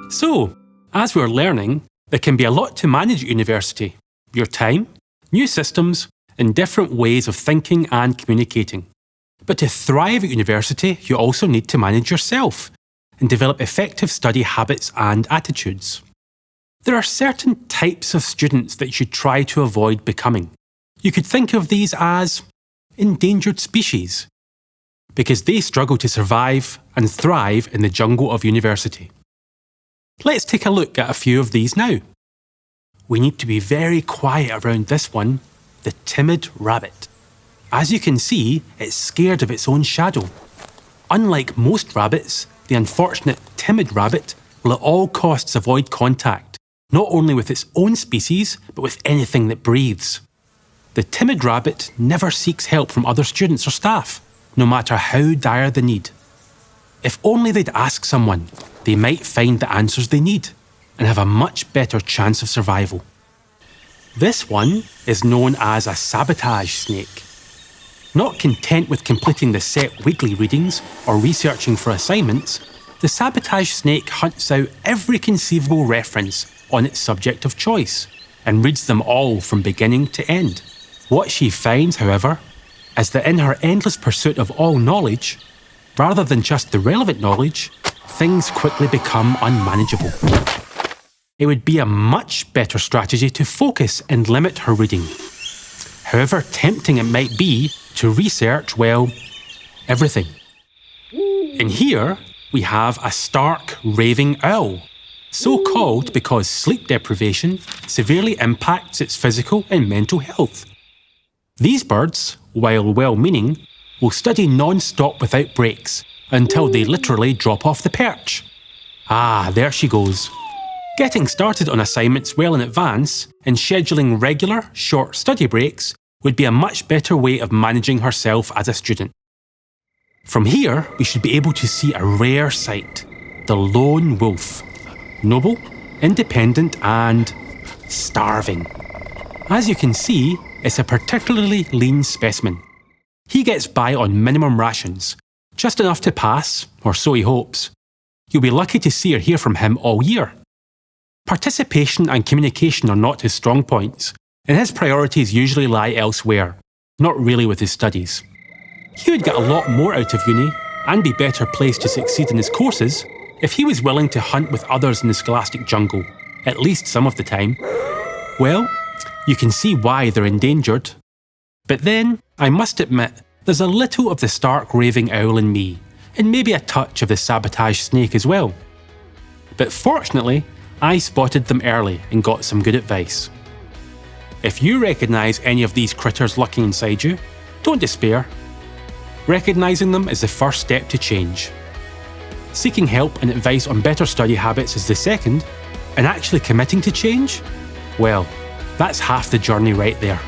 So, as we're learning, there can be a lot to manage at university. Your time, new systems, and different ways of thinking and communicating. But to thrive at university, you also need to manage yourself and develop effective study habits and attitudes. There are certain types of students that you should try to avoid becoming. You could think of these as endangered species, because they struggle to survive and thrive in the jungle of university. Let's take a look at a few of these now. We need to be very quiet around this one, the timid rabbit. As you can see, it's scared of its own shadow. Unlike most rabbits, the unfortunate timid rabbit will at all costs avoid contact, not only with its own species, but with anything that breathes. The timid rabbit never seeks help from other students or staff, no matter how dire the need. If only they'd ask someone, they might find the answers they need and have a much better chance of survival. This one is known as a sabotage snake. Not content with completing the set weekly readings or researching for assignments, the sabotage snake hunts out every conceivable reference on its subject of choice and reads them all from beginning to end. What she finds, however, is that in her endless pursuit of all knowledge, rather than just the relevant knowledge, things quickly become unmanageable. It would be a much better strategy to focus and limit her reading. However tempting it might be to research, well, everything. In here, we have a stark raving owl, so called because sleep deprivation severely impacts its physical and mental health. These birds, while well-meaning, will study non-stop without breaks until they literally drop off the perch. Ah, there she goes. Getting started on assignments well in advance and scheduling regular, short study breaks would be a much better way of managing herself as a student. From here, we should be able to see a rare sight, the lone wolf. Noble, independent, and starving. As you can see, it's a particularly lean specimen. He gets by on minimum rations, just enough to pass, or so he hopes. You'll be lucky to see or hear from him all year. Participation and communication are not his strong points, and his priorities usually lie elsewhere, not really with his studies. He would get a lot more out of uni and be better placed to succeed in his courses if he was willing to hunt with others in the scholastic jungle, at least some of the time. Well, you can see why they're endangered. But then, I must admit, there's a little of the stark raving owl in me, and maybe a touch of the sabotage snake as well. But fortunately, I spotted them early and got some good advice. If you recognise any of these critters lurking inside you, don't despair. Recognising them is the first step to change. Seeking help and advice on better study habits is the second, and actually committing to change? Well, that's half the journey right there.